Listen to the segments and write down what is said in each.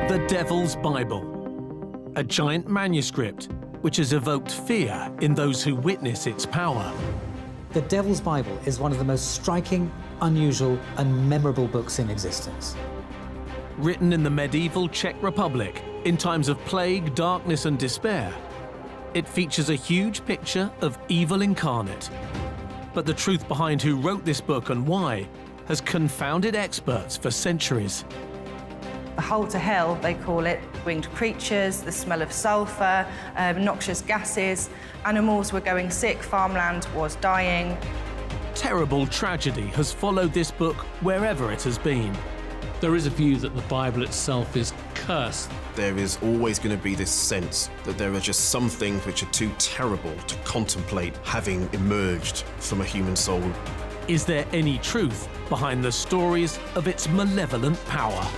The Devil's Bible, a giant manuscript which has evoked fear in those who witness its power. The Devil's Bible is one of the most striking, unusual, and memorable books in existence. Written in the medieval Czech Republic in times of plague, darkness, and despair, it features a huge picture of evil incarnate. But the truth behind who wrote this book and why has confounded experts for centuries. The hole to hell, they call it, winged creatures, the smell of sulphur, noxious gases, animals were going sick, farmland was dying. Terrible tragedy has followed this book wherever it has been. There is a view that the Bible itself is cursed. There is always going to be this sense that there are just some things which are too terrible to contemplate having emerged from a human soul. Is there any truth behind the stories of its malevolent power?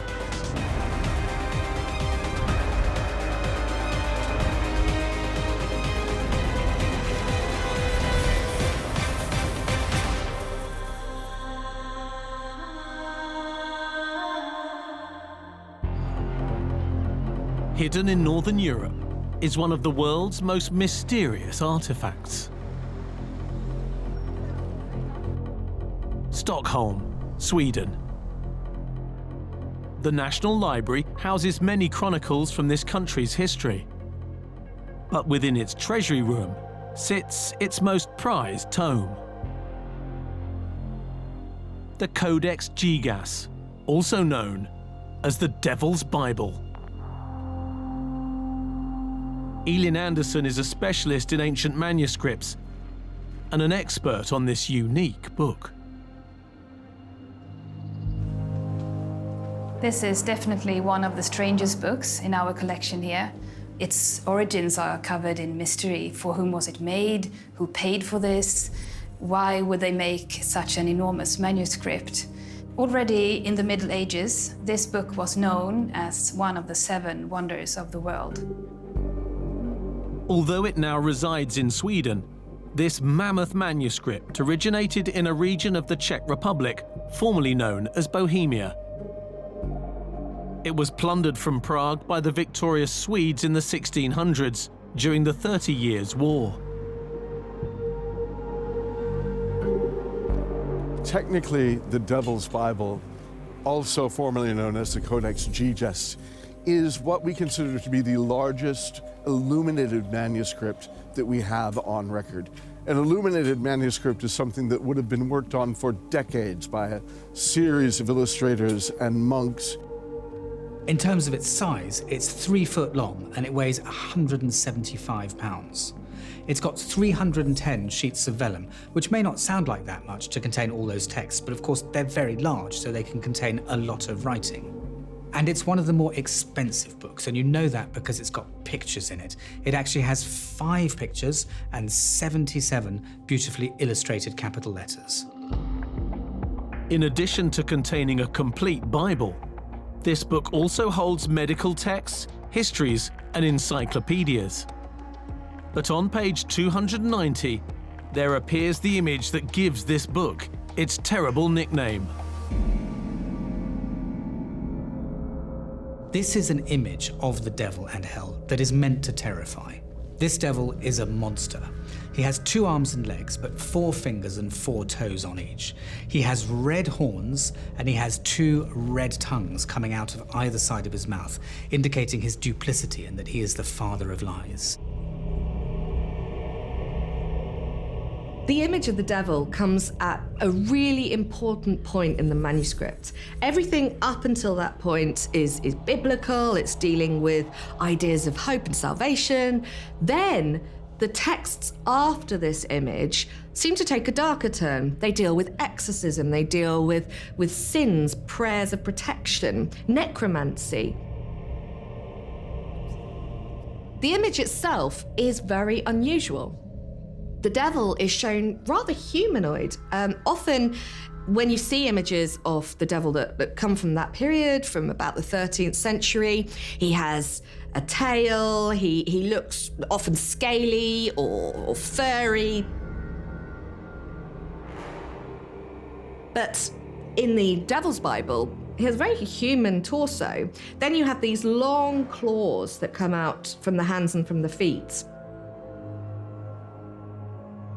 Hidden in Northern Europe is one of the world's most mysterious artifacts. Stockholm, Sweden. The National Library houses many chronicles from this country's history. But within its treasury room sits its most prized tome. The Codex Gigas, also known as the Devil's Bible. Elin Anderson is a specialist in ancient manuscripts and an expert on this unique book. This is definitely one of the strangest books in our collection here. Its origins are covered in mystery. For whom was it made? Who paid for this? Why would they make such an enormous manuscript? Already in the Middle Ages, this book was known as one of the 7 wonders of the world. Although it now resides in Sweden, this mammoth manuscript originated in a region of the Czech Republic, formerly known as Bohemia. It was plundered from Prague by the victorious Swedes in the 1600s during the 30 Years' War. Technically, the Devil's Bible, also formerly known as the Codex Gigas, is what we consider to be the largest illuminated manuscript that we have on record. An illuminated manuscript is something that would have been worked on for decades by a series of illustrators and monks. In terms of its size, it's 3 foot long and it weighs 175 pounds. It's got 310 sheets of vellum, which may not sound like that much to contain all those texts, but of course they're very large, so they can contain a lot of writing. And it's one of the more expensive books, and you know that because it's got pictures in it. It actually has 5 pictures and 77 beautifully illustrated capital letters. In addition to containing a complete Bible, this book also holds medical texts, histories, and encyclopedias. But on page 290, there appears the image that gives this book its terrible nickname. This is an image of the devil and hell that is meant to terrify. This devil is a monster. He has 2 arms and legs, but 4 fingers and 4 toes on each. He has red horns, and he has 2 red tongues coming out of either side of his mouth, indicating his duplicity and that he is the father of lies. The image of the devil comes at a really important point in the manuscript. Everything up until that point is biblical, it's dealing with ideas of hope and salvation. Then the texts after this image seem to take a darker turn. They deal with exorcism, they deal with sins, prayers of protection, necromancy. The image itself is very unusual. The devil is shown rather humanoid. Often when you see images of the devil that come from that period, from about the 13th century, he has a tail, he looks often scaly or furry. But In the Devil's Bible, he has a very human torso. Then you have these long claws that come out from the hands and from the feet.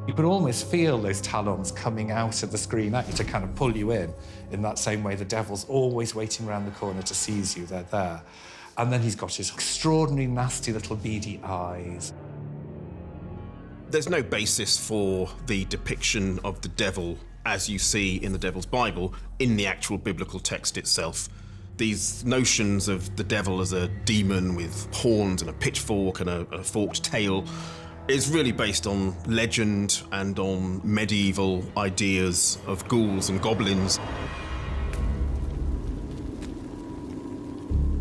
You could almost feel those talons coming out of the screen at you to kind of pull you in that same way the devil's always waiting around the corner to seize you. They're there. And then he's got his extraordinary, nasty little beady eyes. There's no basis for the depiction of the devil as you see in the Devil's Bible in the actual biblical text itself. These notions of the devil as a demon with horns and a pitchfork and a forked tail is really based on legend and on medieval ideas of ghouls and goblins.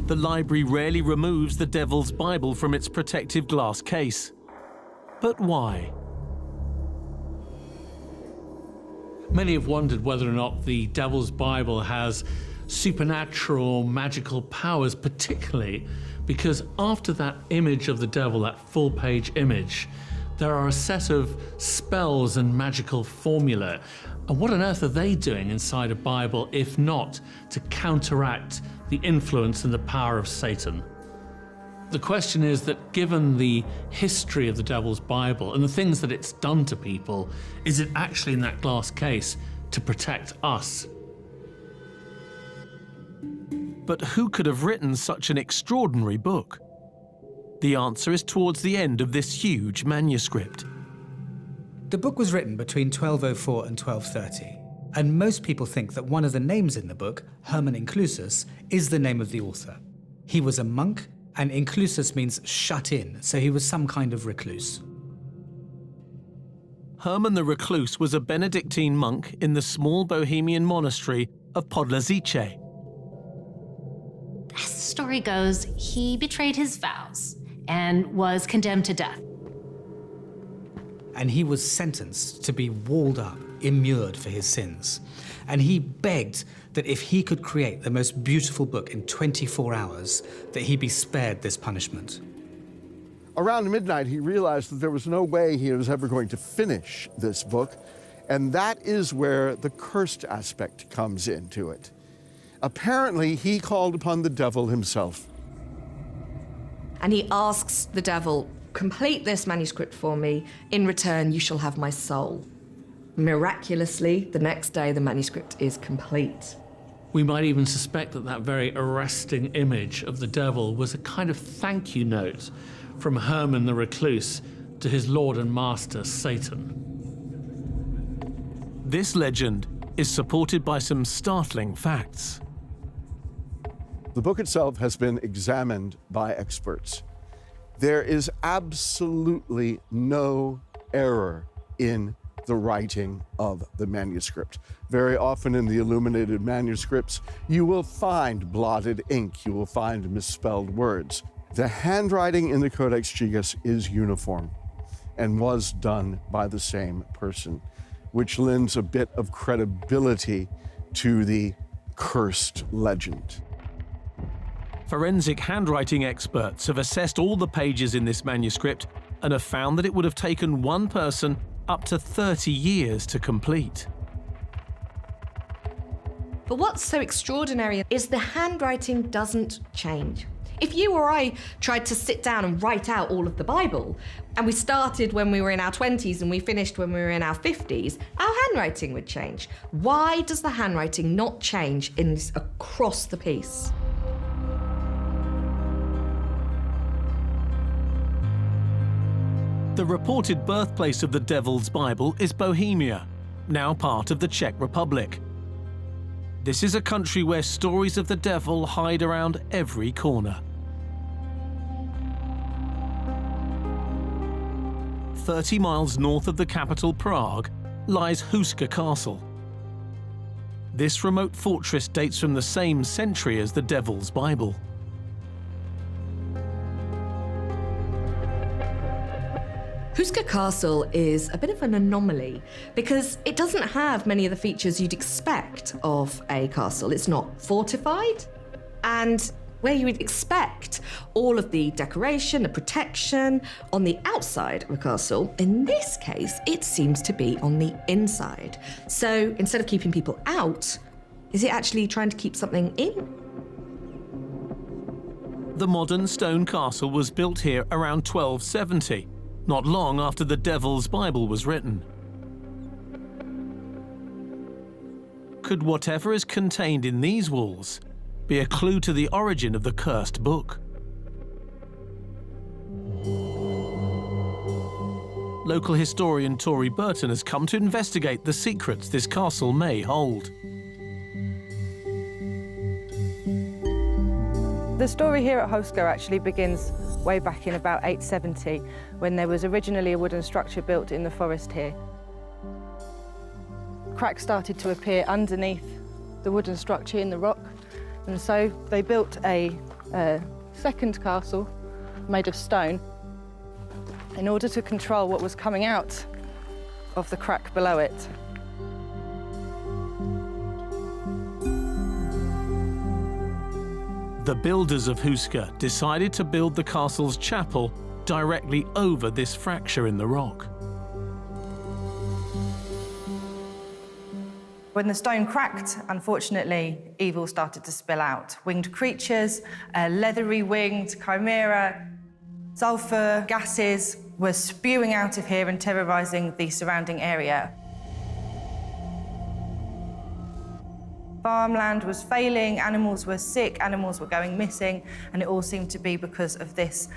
The library rarely removes the Devil's Bible from its protective glass case. But why? Many have wondered whether or not the Devil's Bible has supernatural, magical powers, particularly because after that image of the devil, that full-page image, there are a set of spells and magical formula. And what on earth are they doing inside a Bible if not to counteract the influence and the power of Satan? The question is that given the history of the Devil's Bible and the things that it's done to people, is it actually in that glass case to protect us? But who could have written such an extraordinary book? The answer is towards the end of this huge manuscript. The book was written between 1204 and 1230, and most people think that one of the names in the book, Hermann Inclusus, is the name of the author. He was a monk, and inclusus means shut in, so he was some kind of recluse. Hermann the Recluse was a Benedictine monk in the small Bohemian monastery of Podlazice. As the story goes, he betrayed his vows and was condemned to death. And he was sentenced to be walled up, immured for his sins. And he begged that if he could create the most beautiful book in 24 hours, that he be spared this punishment. Around midnight, he realized that there was no way he was ever going to finish this book, and that is where the cursed aspect comes into it. Apparently, he called upon the devil himself. And he asks the devil, complete this manuscript for me. In return, you shall have my soul. Miraculously, the next day, the manuscript is complete. We might even suspect that that very arresting image of the devil was a kind of thank you note from Hermann the Recluse to his lord and master, Satan. This legend is supported by some startling facts. The book itself has been examined by experts. There is absolutely no error in the writing of the manuscript. Very often in the illuminated manuscripts, you will find blotted ink, you will find misspelled words. The handwriting in the Codex Gigas is uniform and was done by the same person, which lends a bit of credibility to the cursed legend. Forensic handwriting experts have assessed all the pages in this manuscript and have found that it would have taken one person up to 30 years to complete. But what's so extraordinary is the handwriting doesn't change. If you or I tried to sit down and write out all of the Bible, and we started when we were in our 20s and we finished when we were in our 50s, our handwriting would change. Why does the handwriting not change across the piece? The reported birthplace of the Devil's Bible is Bohemia, now part of the Czech Republic. This is a country where stories of the devil hide around every corner. 30 miles north of the capital, Prague, lies Huska Castle. This remote fortress dates from the same century as the Devil's Bible. Huska Castle is a bit of an anomaly because it doesn't have many of the features you'd expect of a castle. It's not fortified, and where you would expect all of the decoration, the protection on the outside of a castle, in this case, it seems to be on the inside. So instead of keeping people out, Is it actually trying to keep something in? The modern stone castle was built here around 1270, not long after the Devil's Bible was written. Could whatever is contained in these walls be a clue to the origin of the cursed book? Local historian Tory Burton has come to investigate the secrets this castle may hold. The story here at Huska actually begins way back in about 870, when there was originally a wooden structure built in the forest here. Cracks started to appear underneath the wooden structure in the rock, and so they built a second castle made of stone in order to control what was coming out of the crack below it. The builders of Huska decided to build the castle's chapel directly over this fracture in the rock. When the stone cracked, unfortunately, evil started to spill out. Winged creatures, leathery winged chimera, sulfur gases were spewing out of here and terrorizing the surrounding area. Farmland was failing, animals were sick, animals were going missing, and it all seemed to be because of this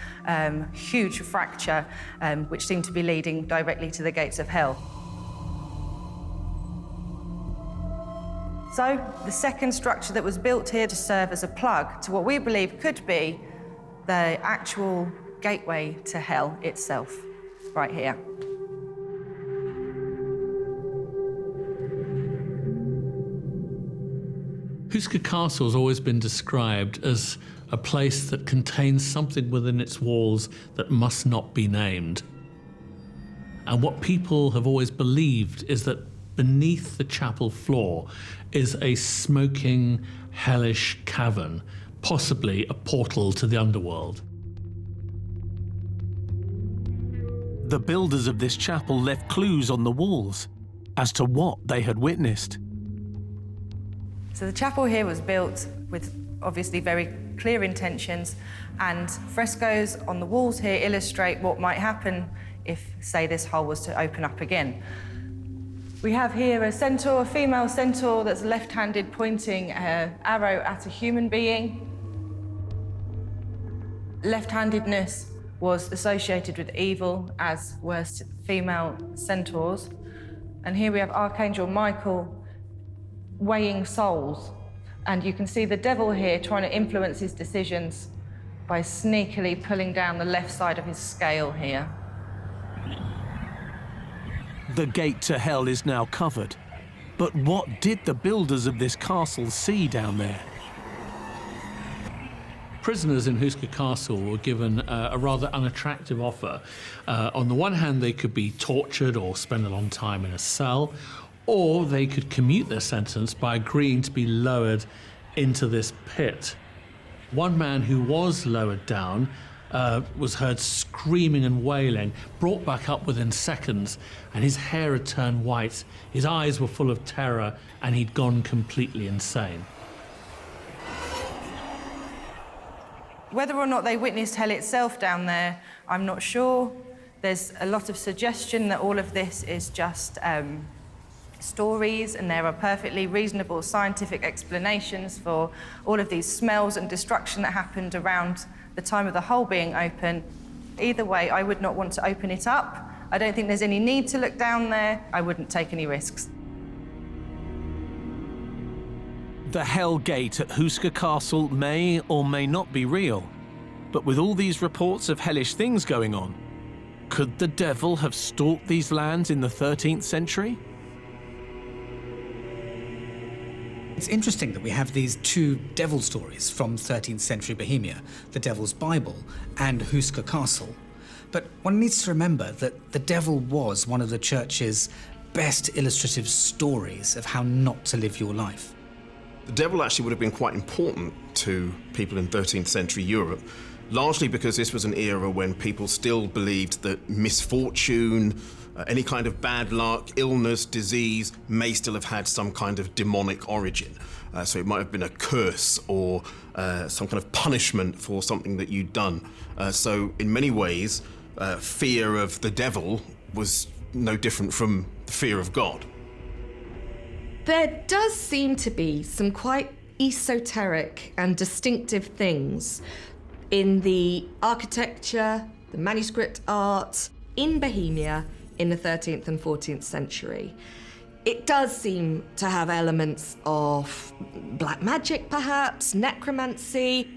huge fracture, which seemed to be leading directly to the gates of hell. So the second structure that was built here to serve as a plug to what we believe could be the actual gateway to hell itself, right here. Huska Castle has always been described as a place that contains something within its walls that must not be named. And what people have always believed is that beneath the chapel floor is a smoking, hellish cavern, possibly a portal to the underworld. The builders of this chapel left clues on the walls as to what they had witnessed. So the chapel here was built with obviously very clear intentions, and frescoes on the walls here illustrate what might happen if, say, this hole was to open up again. We have here a centaur, a female centaur that's left-handed, pointing an arrow at a human being. Left-handedness was associated with evil, as were female centaurs. And here we have Archangel Michael weighing souls. And you can see the devil here trying to influence his decisions by sneakily pulling down the left side of his scale here. The gate to hell is now covered. But what did the builders of this castle see down there? Prisoners in Huska Castle were given a rather unattractive offer. On the one hand, they could be tortured or spend a long time in a cell, or they could commute their sentence by agreeing to be lowered into this pit. One man who was lowered down was heard screaming and wailing, brought back up within seconds, and his hair had turned white, his eyes were full of terror, and he'd gone completely insane. Whether or not they witnessed hell itself down there, I'm not sure. There's a lot of suggestion that all of this is just stories, and there are perfectly reasonable scientific explanations for all of these smells and destruction that happened around the time of the hole being open. Either way, I would not want to open it up. I don't think there's any need to look down there. I wouldn't take any risks. The Hell Gate at Huska Castle may or may not be real, but with all these reports of hellish things going on, could the devil have stalked these lands in the 13th century? It's interesting that we have these two devil stories from 13th century Bohemia, the Devil's Bible and Huska Castle. But one needs to remember that the devil was one of the church's best illustrative stories of how not to live your life. The devil actually would have been quite important to people in 13th century Europe. largely because this was an era when people still believed that misfortune, any kind of bad luck, illness, disease may still have had some kind of demonic origin. So it might have been a curse or some kind of punishment for something that you'd done. So in many ways, fear of the devil was no different from the fear of God. There does seem to be some quite esoteric and distinctive things in the architecture, the manuscript art in Bohemia in the 13th and 14th century. It does seem to have elements of black magic, perhaps, necromancy,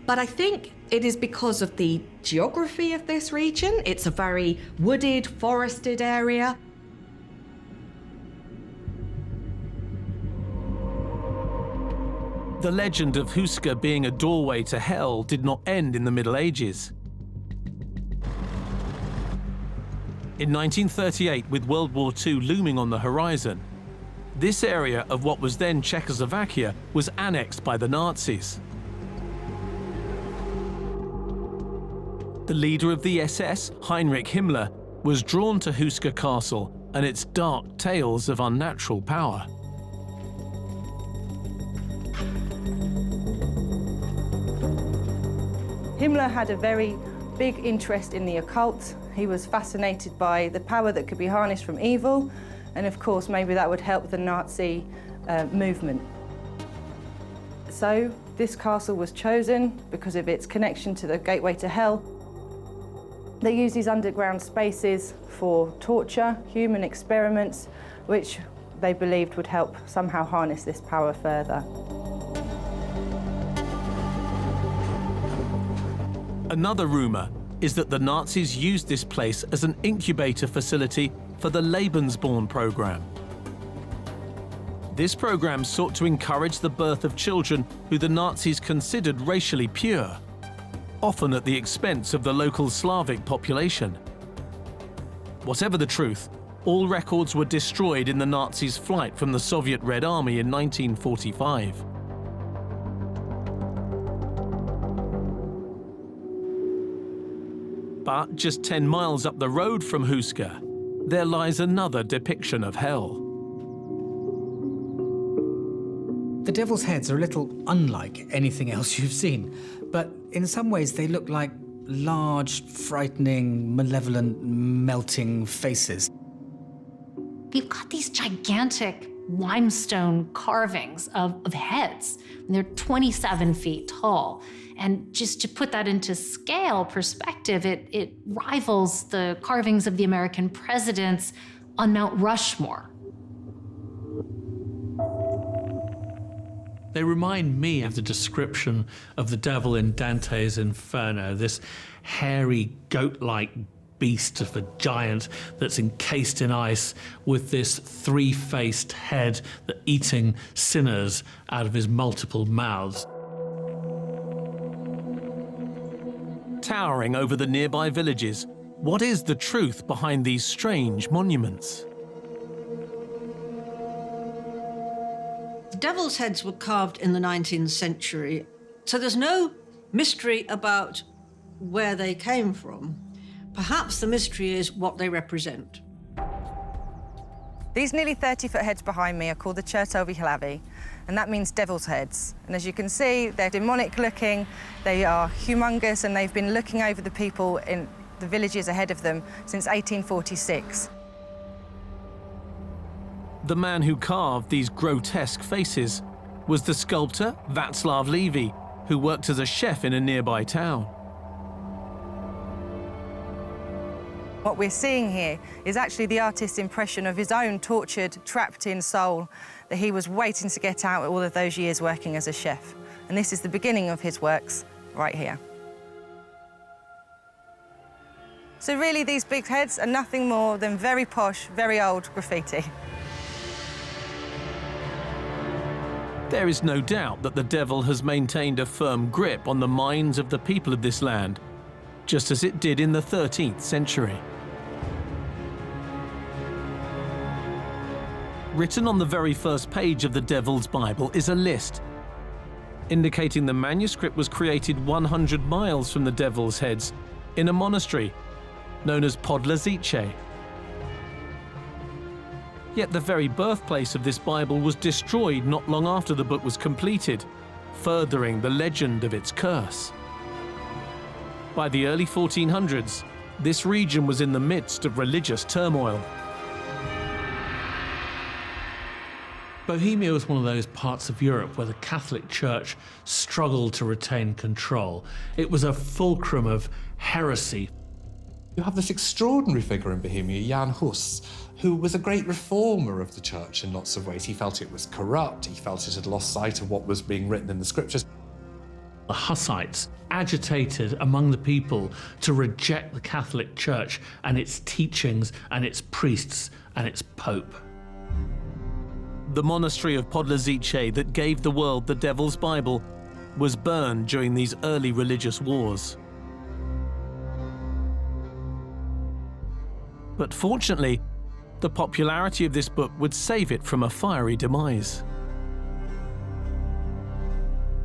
but I think it is because of the geography of this region. It's a very wooded, forested area. The legend of Huska being a doorway to hell did not end in the Middle Ages. In 1938, with World War II looming on the horizon, this area of what was then Czechoslovakia was annexed by the Nazis. The leader of the SS, Heinrich Himmler, was drawn to Huska Castle and its dark tales of unnatural power. Himmler had a very big interest in the occult. He was fascinated by the power that could be harnessed from evil, and of course maybe that would help the Nazi movement. So this castle was chosen because of its connection to the gateway to hell. They used these underground spaces for torture, human experiments, which they believed would help somehow harness this power further. Another rumor is that the Nazis used this place as an incubator facility for the Lebensborn program. This program sought to encourage the birth of children who the Nazis considered racially pure, often at the expense of the local Slavic population. Whatever the truth, all records were destroyed in the Nazis' flight from the Soviet Red Army in 1945. But just 10 miles up the road from Huska, there lies another depiction of hell. The devil's heads are a little unlike anything else you've seen, but in some ways they look like large, frightening, malevolent, melting faces. We've got these gigantic limestone carvings of heads, and they're 27 feet tall. And just to put that into scale perspective, it rivals the carvings of the American presidents on Mount Rushmore. They remind me of the description of the devil in Dante's Inferno, this hairy, goat-like beast of a giant that's encased in ice with this three-faced head that eating sinners out of his multiple mouths. Towering over the nearby villages, what is the truth behind these strange monuments? The devil's heads were carved in the 19th century, so there's no mystery about where they came from. Perhaps the mystery is what they represent. These nearly 30-foot heads behind me are called the Czertowi Hlavy, and that means devil's heads. And as you can see, they're demonic looking, they are humongous, and they've been looking over the people in the villages ahead of them since 1846. The man who carved these grotesque faces was the sculptor Václav Levy, who worked as a chef in a nearby town. What we're seeing here is actually the artist's impression of his own tortured, trapped-in soul that he was waiting to get out all of those years working as a chef. And this is the beginning of his works right here. So really, these big heads are nothing more than very posh, very old graffiti. There is no doubt that the devil has maintained a firm grip on the minds of the people of this land, just as it did in the 13th century. Written on the very first page of the Devil's Bible is a list. indicating the manuscript was created 100 miles from the Devil's Heads in a monastery known as Podlazice. Yet the very birthplace of this Bible was destroyed not long after the book was completed, furthering the legend of its curse. By the early 1400s, this region was in the midst of religious turmoil. Bohemia was one of those parts of Europe where the Catholic Church struggled to retain control. It was a fulcrum of heresy. You have this extraordinary figure in Bohemia, Jan Hus, who was a great reformer of the church in lots of ways. He felt it was corrupt, he felt it had lost sight of what was being written in the scriptures. The Hussites agitated among the people to reject the Catholic Church and its teachings and its priests and its pope. The monastery of Podlazice that gave the world the Devil's Bible was burned during these early religious wars. But fortunately, the popularity of this book would save it from a fiery demise.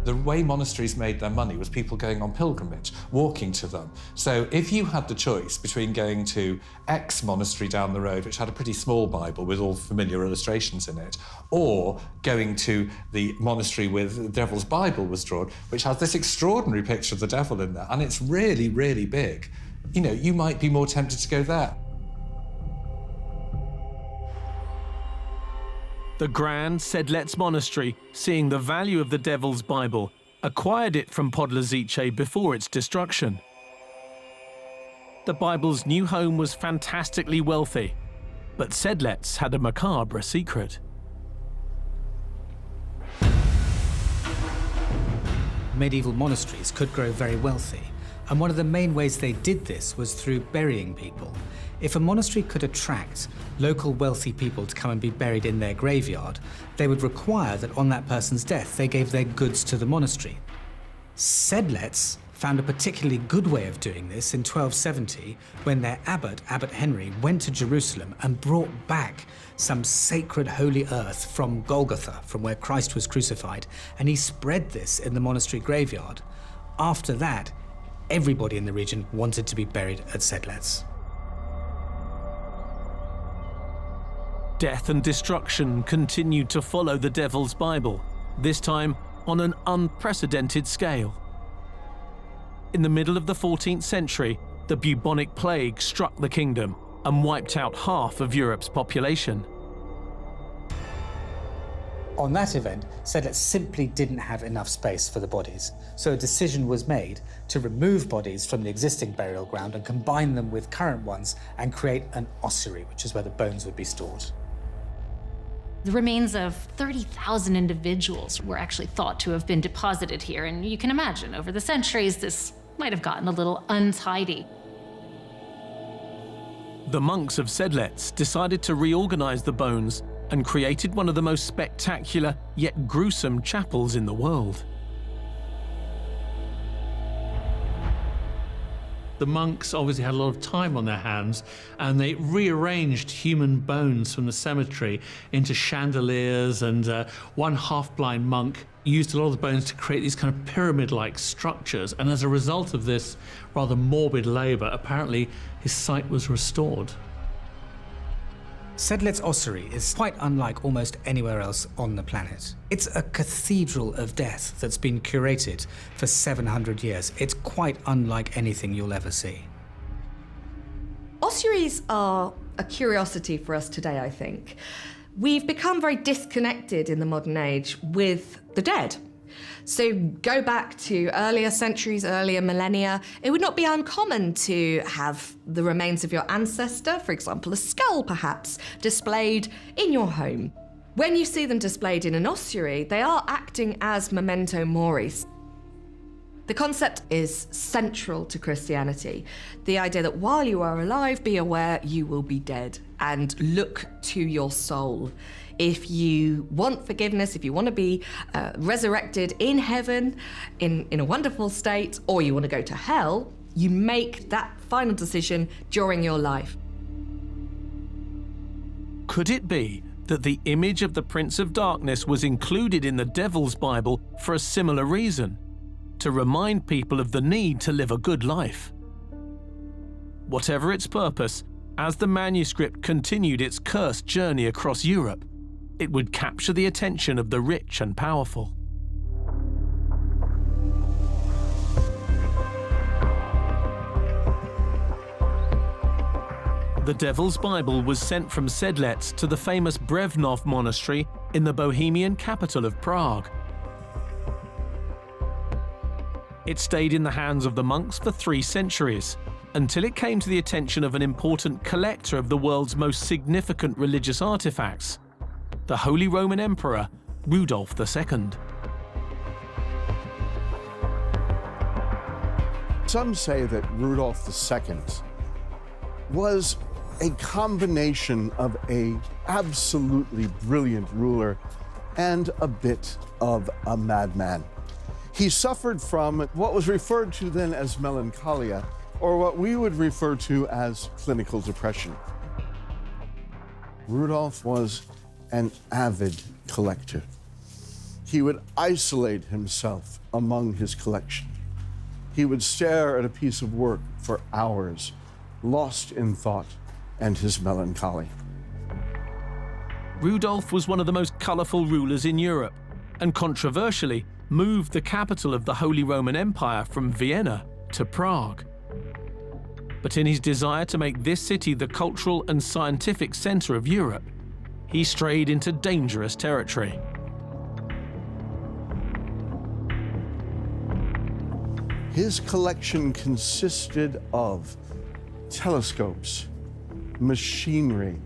The way monasteries made their money was people going on pilgrimage, walking to them. So if you had the choice between going to X monastery down the road, which had a pretty small Bible with all familiar illustrations in it, or going to the monastery where the Devil's Bible was drawn, which has this extraordinary picture of the devil in there, and it's really, really big, you know, you might be more tempted to go there. The Grand Sedlets Monastery, seeing the value of the Devil's Bible, acquired it from Podlazice before its destruction. The Bible's new home was fantastically wealthy, but Sedlets had a macabre secret. Medieval monasteries could grow very wealthy, and one of the main ways they did this was through burying people. If a monastery could attract local wealthy people to come and be buried in their graveyard, they would require that on that person's death they gave their goods to the monastery. Sedlets found a particularly good way of doing this in 1270 when their abbot, Abbot Henry, went to Jerusalem and brought back some sacred holy earth from Golgotha, from where Christ was crucified, and he spread this in the monastery graveyard. After that, everybody in the region wanted to be buried at Sedlets. Death and destruction continued to follow the Devil's Bible, this time on an unprecedented scale. In the middle of the 14th century, the bubonic plague struck the kingdom and wiped out half of Europe's population. On that event, Sedlets simply didn't have enough space for the bodies, so a decision was made to remove bodies from the existing burial ground and combine them with current ones and create an ossuary, which is where the bones would be stored. The remains of 30,000 individuals were actually thought to have been deposited here, and you can imagine over the centuries this might have gotten a little untidy. The monks of Sedlets decided to reorganize the bones and created one of the most spectacular yet gruesome chapels in the world. The monks obviously had a lot of time on their hands, and they rearranged human bones from the cemetery into chandeliers, and one half-blind monk used a lot of the bones to create these kind of pyramid-like structures, and as a result of this rather morbid labor, apparently his sight was restored. Sedlets ossuary is quite unlike almost anywhere else on the planet. It's a cathedral of death that's been curated for 700 years. It's quite unlike anything you'll ever see. Ossuaries are a curiosity for us today, I think. We've become very disconnected in the modern age with the dead. So go back to earlier centuries, earlier millennia, it would not be uncommon to have the remains of your ancestor, for example, a skull perhaps, displayed in your home. When you see them displayed in an ossuary, they are acting as memento mori. The concept is central to Christianity. The idea that while you are alive, be aware you will be dead and look to your soul. If you want forgiveness, if you want to be resurrected in heaven, in a wonderful state, or you want to go to hell, you make that final decision during your life. Could it be that the image of the Prince of Darkness was included in the Devil's Bible for a similar reason, to remind people of the need to live a good life. Whatever its purpose, as the manuscript continued its cursed journey across Europe, it would capture the attention of the rich and powerful. The Devil's Bible was sent from Sedlec to the famous Brevnov monastery in the Bohemian capital of Prague. It stayed in the hands of the monks for 3 centuries, until it came to the attention of an important collector of the world's most significant religious artifacts, the Holy Roman Emperor Rudolf II. Some say that Rudolf II was a combination of an absolutely brilliant ruler and a bit of a madman. He suffered from what was referred to then as melancholia, or what we would refer to as clinical depression. Rudolf was an avid collector. He would isolate himself among his collection. He would stare at a piece of work for hours, lost in thought and his melancholy. Rudolf was one of the most colourful rulers in Europe, and controversially moved the capital of the Holy Roman Empire from Vienna to Prague. But in his desire to make this city the cultural and scientific centre of Europe, he strayed into dangerous territory. His collection consisted of telescopes, machinery,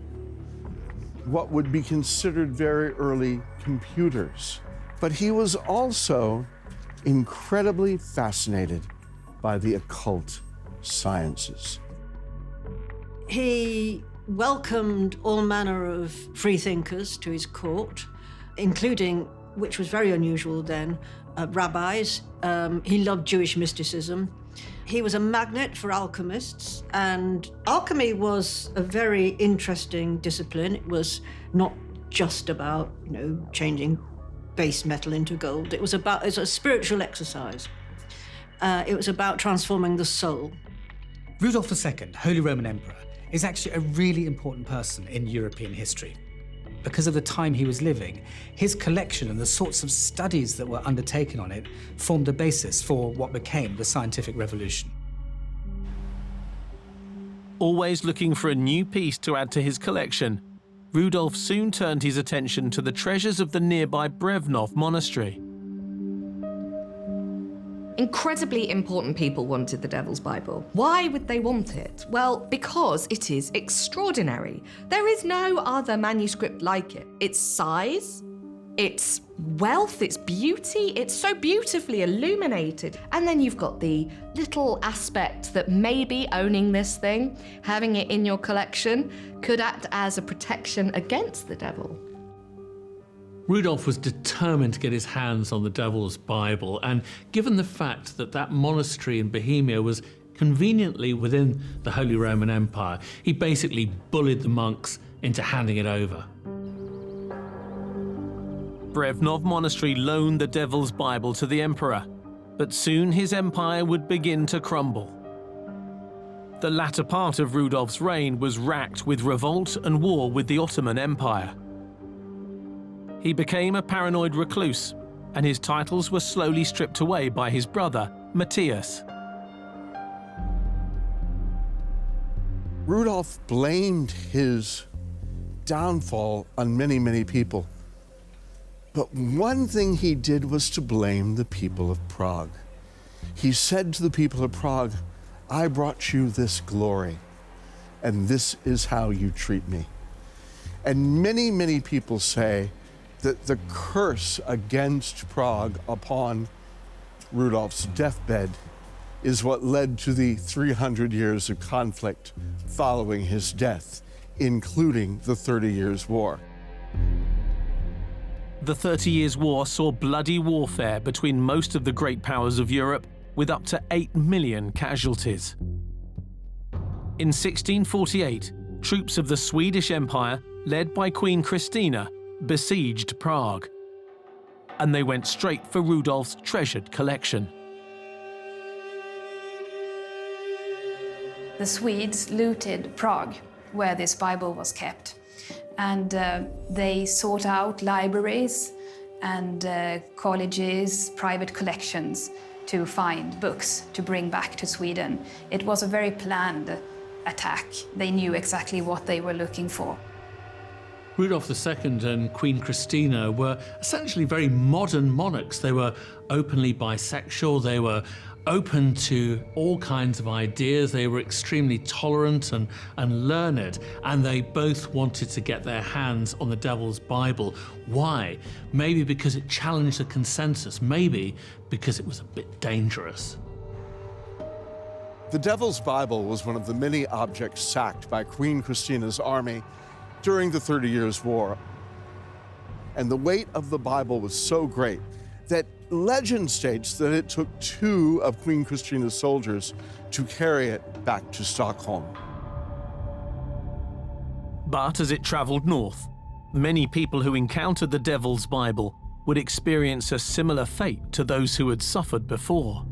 what would be considered very early computers. But he was also incredibly fascinated by the occult sciences. He welcomed all manner of freethinkers to his court, including, which was very unusual then, rabbis. He loved Jewish mysticism. He was a magnet for alchemists, and alchemy was a very interesting discipline. It was not just about, changing base metal into gold. It was a spiritual exercise. It was about transforming the soul. Rudolf II, Holy Roman Emperor, is actually a really important person in European history. Because of the time he was living, his collection and the sorts of studies that were undertaken on it formed the basis for what became the scientific revolution. Always looking for a new piece to add to his collection, Rudolf soon turned his attention to the treasures of the nearby Brevnov monastery. Incredibly important people wanted the Devil's Bible. Why would they want it? Well, because it is extraordinary. There is no other manuscript like it. Its size, its wealth, its beauty, it's so beautifully illuminated. And then you've got the little aspect that maybe owning this thing, having it in your collection, could act as a protection against the devil. Rudolf was determined to get his hands on the Devil's Bible, and given the fact that that monastery in Bohemia was conveniently within the Holy Roman Empire, he basically bullied the monks into handing it over. Brevnov Monastery loaned the Devil's Bible to the emperor, but soon his empire would begin to crumble. The latter part of Rudolf's reign was racked with revolt and war with the Ottoman Empire. He became a paranoid recluse, and his titles were slowly stripped away by his brother, Matthias. Rudolf blamed his downfall on many, many people. But one thing he did was to blame the people of Prague. He said to the people of Prague, "I brought you this glory, and this is how you treat me." And many, many people say that the curse against Prague upon Rudolf's deathbed is what led to the 300 years of conflict following his death, including the 30 Years' War. The 30 Years' War saw bloody warfare between most of the great powers of Europe, with up to 8 million casualties. In 1648, troops of the Swedish Empire led by Queen Christina, besieged Prague. And they went straight for Rudolf's treasured collection. The Swedes looted Prague, where this Bible was kept. And they sought out libraries and colleges, private collections to find books to bring back to Sweden. It was a very planned attack. They knew exactly what they were looking for. Rudolf II and Queen Christina were essentially very modern monarchs. They were openly bisexual, they were open to all kinds of ideas, they were extremely tolerant and learned, and they both wanted to get their hands on the Devil's Bible. Why? Maybe because it challenged the consensus, maybe because it was a bit dangerous. The Devil's Bible was one of the many objects sacked by Queen Christina's army during the 30 Years' War. And the weight of the Bible was so great that legend states that it took 2 of Queen Christina's soldiers to carry it back to Stockholm. But as it traveled north, many people who encountered the Devil's Bible would experience a similar fate to those who had suffered before.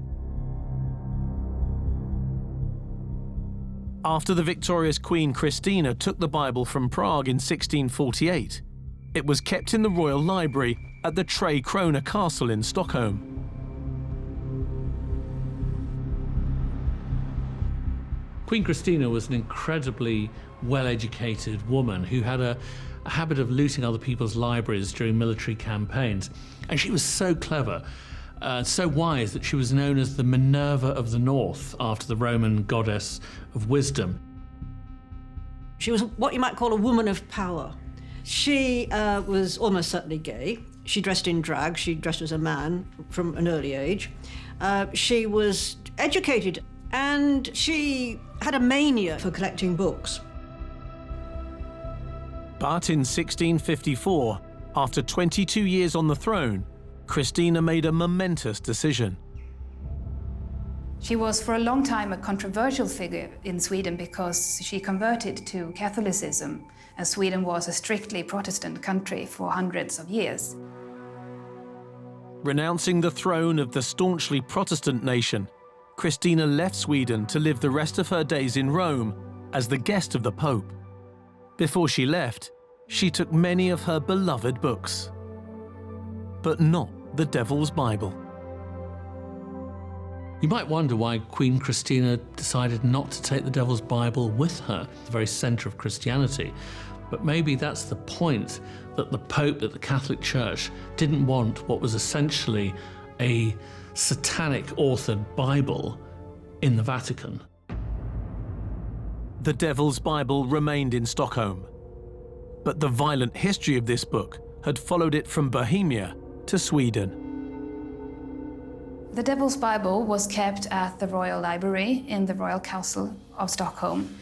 After the victorious Queen Christina took the Bible from Prague in 1648, it was kept in the Royal Library at the Tre Krona Castle in Stockholm. Queen Christina was an incredibly well-educated woman who had a habit of looting other people's libraries during military campaigns. And she was so clever, so wise, that she was known as the Minerva of the North, after the Roman goddess of wisdom. She was what you might call a woman of power. She was almost certainly gay. She dressed in drag. She dressed as a man from an early age. She was educated, and she had a mania for collecting books. But in 1654, after 22 years on the throne, Christina made a momentous decision. She was for a long time a controversial figure in Sweden because she converted to Catholicism, and Sweden was a strictly Protestant country for hundreds of years. Renouncing the throne of the staunchly Protestant nation, Christina left Sweden to live the rest of her days in Rome as the guest of the Pope. Before she left, she took many of her beloved books, but not the Devil's Bible. You might wonder why Queen Christina decided not to take the Devil's Bible with her, the very center of Christianity. But maybe that's the point, that the Pope, that the Catholic Church didn't want what was essentially a satanic authored Bible in the Vatican. The Devil's Bible remained in Stockholm, but the violent history of this book had followed it from Bohemia to Sweden. The Devil's Bible was kept at the Royal Library in the Royal Castle of Stockholm.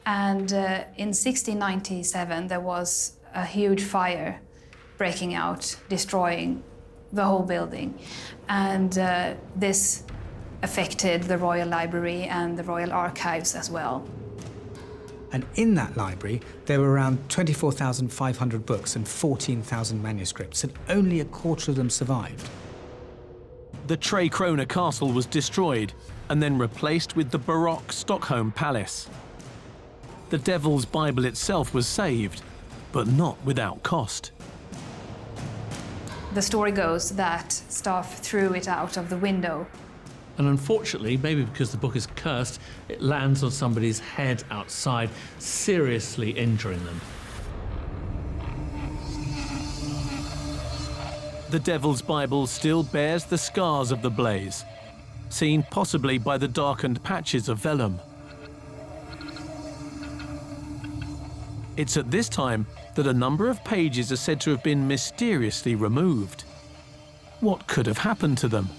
And in 1697, there was a huge fire breaking out, destroying the whole building. And this affected the Royal Library and the Royal Archives as well. And in that library, there were around 24,500 books and 14,000 manuscripts, and only a quarter of them survived. The Tre Krona Castle was destroyed and then replaced with the Baroque Stockholm Palace. The Devil's Bible itself was saved, but not without cost. The story goes that staff threw it out of the window. And unfortunately, maybe because the book is cursed, it lands on somebody's head outside, seriously injuring them. The Devil's Bible still bears the scars of the blaze, seen possibly by the darkened patches of vellum. It's at this time that a number of pages are said to have been mysteriously removed. What could have happened to them?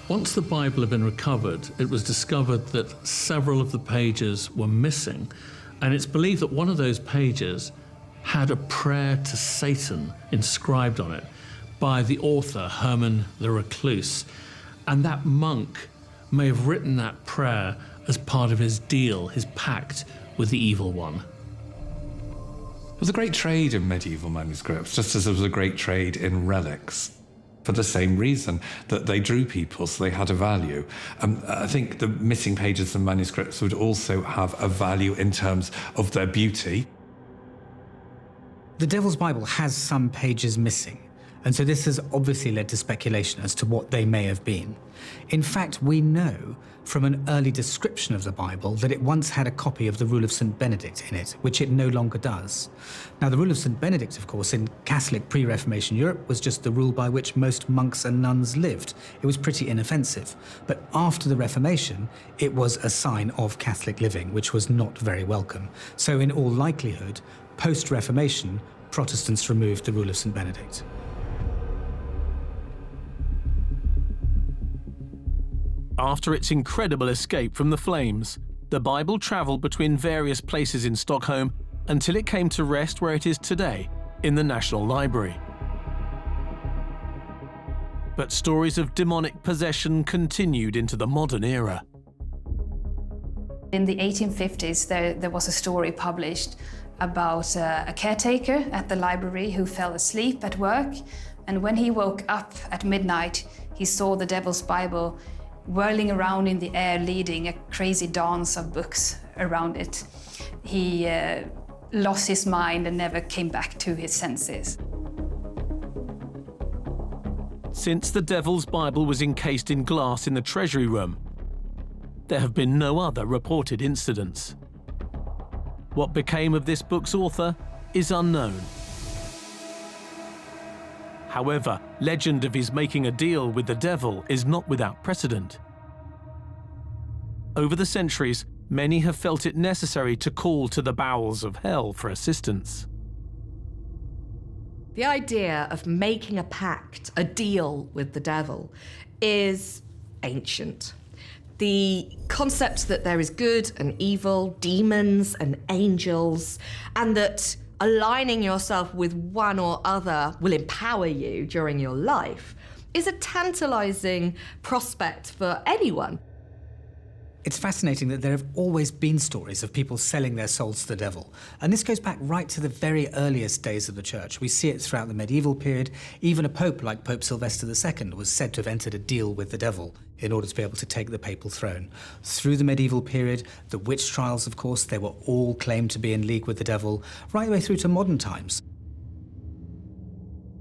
Once the Bible had been recovered, it was discovered that several of the pages were missing, and it's believed that one of those pages had a prayer to Satan inscribed on it by the author, Herman the Recluse, and that monk may have written that prayer as part of his deal, his pact with the evil one. was a great trade in medieval manuscripts, just as there was a great trade in relics, for the same reason that they drew people, so they had a value. I think the missing pages of manuscripts would also have a value in terms of their beauty. The Devil's Bible has some pages missing, and so this has obviously led to speculation as to what they may have been. In fact, we know from an early description of the Bible that it once had a copy of the Rule of St. Benedict in it, which it no longer does. Now, the Rule of St. Benedict, of course, in Catholic pre-Reformation Europe was just the rule by which most monks and nuns lived. It was pretty inoffensive. But after the Reformation, it was a sign of Catholic living, which was not very welcome. So in all likelihood, post-Reformation, Protestants removed the Rule of St. Benedict. After its incredible escape from the flames, the Bible travelled between various places in Stockholm until it came to rest where it is today, in the National Library. But stories of demonic possession continued into the modern era. In the 1850s, there was a story published about a caretaker at the library who fell asleep at work, and when he woke up at midnight, he saw the Devil's Bible whirling around in the air, leading a crazy dance of books around it. He lost his mind and never came back to his senses. Since the Devil's Bible was encased in glass in the Treasury Room, there have been no other reported incidents. What became of this book's author is unknown. However, legend of his making a deal with the devil is not without precedent. Over the centuries, many have felt it necessary to call to the bowels of hell for assistance. The idea of making a pact, a deal with the devil, is ancient. The concept that there is good and evil, demons and angels, and that aligning yourself with one or other will empower you during your life is a tantalizing prospect for anyone. It's fascinating that there have always been stories of people selling their souls to the devil. And this goes back right to the very earliest days of the church. We see it throughout the medieval period. Even a pope like Pope Sylvester II was said to have entered a deal with the devil in order to be able to take the papal throne. Through the medieval period, the witch trials, of course, they were all claimed to be in league with the devil, right the way through to modern times.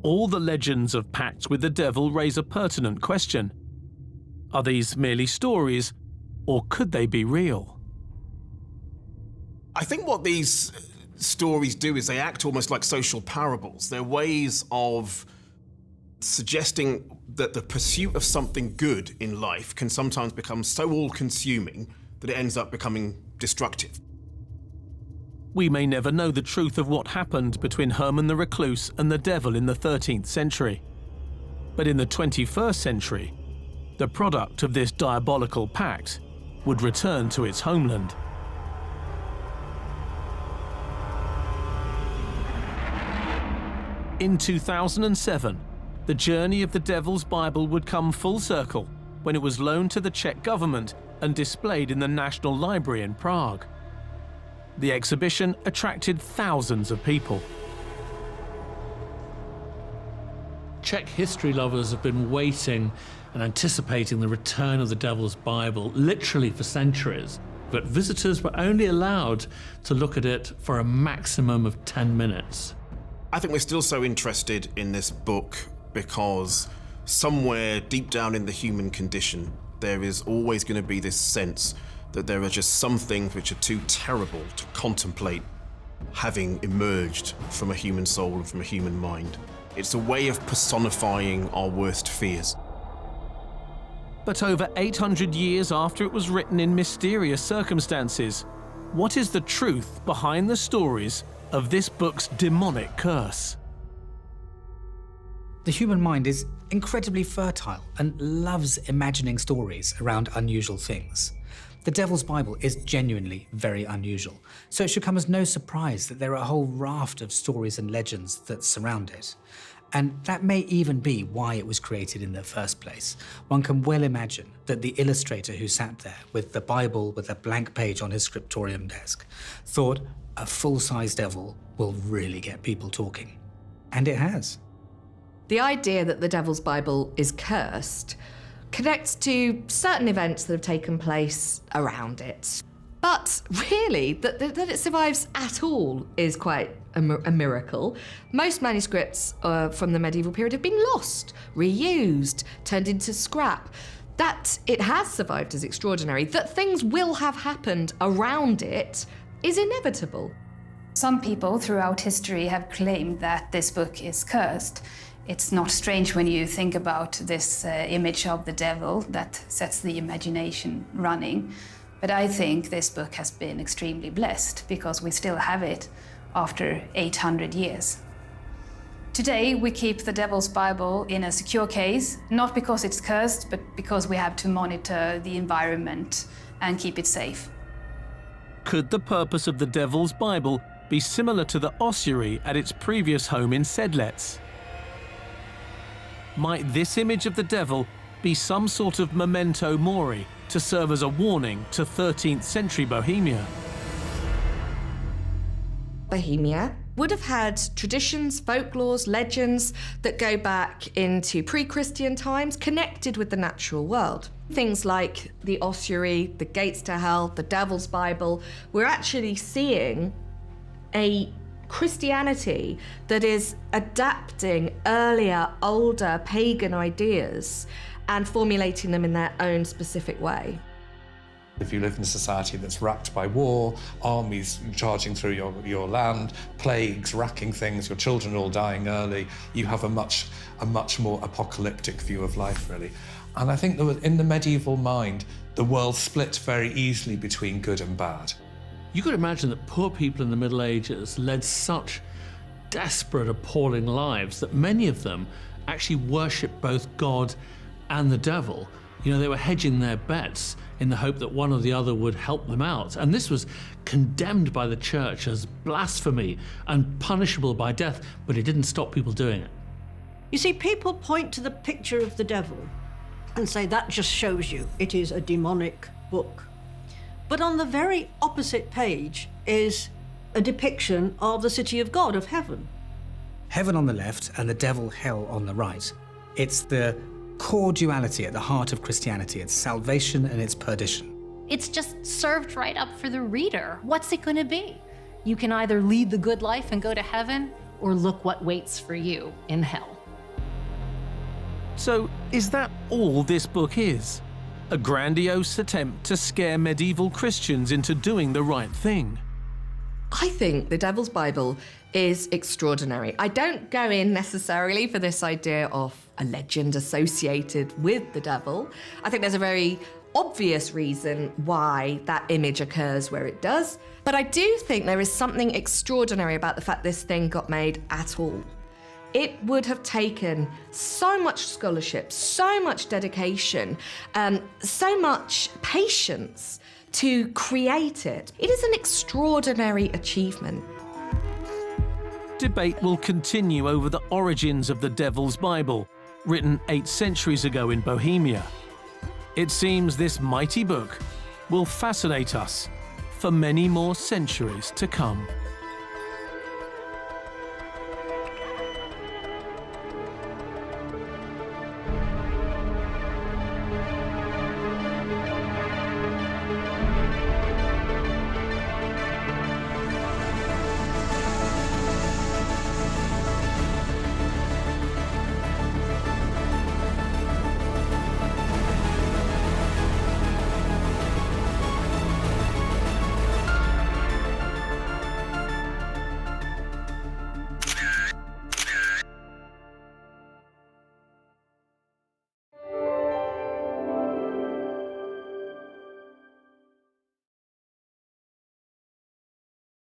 All the legends of pacts with the devil raise a pertinent question. Are these merely stories, or could they be real? I think what these stories do is they act almost like social parables. They're ways of suggesting that the pursuit of something good in life can sometimes become so all-consuming that it ends up becoming destructive. We may never know the truth of what happened between Herman the Recluse and the devil in the 13th century. But in the 21st century, the product of this diabolical pact would return to its homeland. In 2007, the journey of the Devil's Bible would come full circle when it was loaned to the Czech government and displayed in the National Library in Prague. The exhibition attracted thousands of people. Czech history lovers have been waiting and anticipating the return of the Devil's Bible literally for centuries, but visitors were only allowed to look at it for a maximum of 10 minutes. I think we're still so interested in this book because somewhere deep down in the human condition, there is always going to be this sense that there are just some things which are too terrible to contemplate having emerged from a human soul and from a human mind. It's a way of personifying our worst fears. But over 800 years after it was written in mysterious circumstances, what is the truth behind the stories of this book's demonic curse? The human mind is incredibly fertile and loves imagining stories around unusual things. The Devil's Bible is genuinely very unusual, so it should come as no surprise that there are a whole raft of stories and legends that surround it. And that may even be why it was created in the first place. One can well imagine that the illustrator who sat there with the Bible with a blank page on his scriptorium desk thought, a full-size devil will really get people talking. And it has. The idea that the Devil's Bible is cursed connects to certain events that have taken place around it. But really, that it survives at all is quite a miracle. Most manuscripts from the medieval period have been lost, reused, turned into scrap. That it has survived is extraordinary. That things will have happened around it is inevitable. Some people throughout history have claimed that this book is cursed. It's not strange when you think about this image of the devil that sets the imagination running. But I think this book has been extremely blessed because we still have it after 800 years. Today, we keep the Devil's Bible in a secure case, not because it's cursed, but because we have to monitor the environment and keep it safe. Could the purpose of the Devil's Bible be similar to the ossuary at its previous home in Sedlec? Might this image of the devil be some sort of memento mori to serve as a warning to 13th century Bohemia? Bohemia would have had traditions, folklores, legends that go back into pre-Christian times connected with the natural world. Things like the ossuary, the gates to hell, the Devil's Bible. We're actually seeing a Christianity that is adapting earlier, older pagan ideas and formulating them in their own specific way. If you live in a society that's racked by war, armies charging through your land, plagues racking things, your children all dying early, you have a much more apocalyptic view of life, really. And I think that in the medieval mind, the world split very easily between good and bad. You could imagine that poor people in the Middle Ages led such desperate, appalling lives that many of them actually worshipped both God and the devil. You know, they were hedging their bets in the hope that one or the other would help them out. And this was condemned by the church as blasphemy and punishable by death, but it didn't stop people doing it. You see, people point to the picture of the devil and say that just shows you it is a demonic book. But on the very opposite page is a depiction of the city of God, of heaven. Heaven on the left and the devil hell on the right. It's the core duality at the heart of Christianity. It's salvation and it's perdition. It's just served right up for the reader. What's it going to be? You can either lead the good life and go to heaven, or look what waits for you in hell. So, is that all this book is? A grandiose attempt to scare medieval Christians into doing the right thing? I think the Devil's Bible is extraordinary. I don't go in necessarily for this idea of a legend associated with the devil. I think there's a very obvious reason why that image occurs where it does. But I do think there is something extraordinary about the fact this thing got made at all. It would have taken so much scholarship, so much dedication, so much patience to create it. It is an extraordinary achievement. Debate will continue over the origins of the Devil's Bible, written 8 centuries ago in Bohemia. It seems this mighty book will fascinate us for many more centuries to come.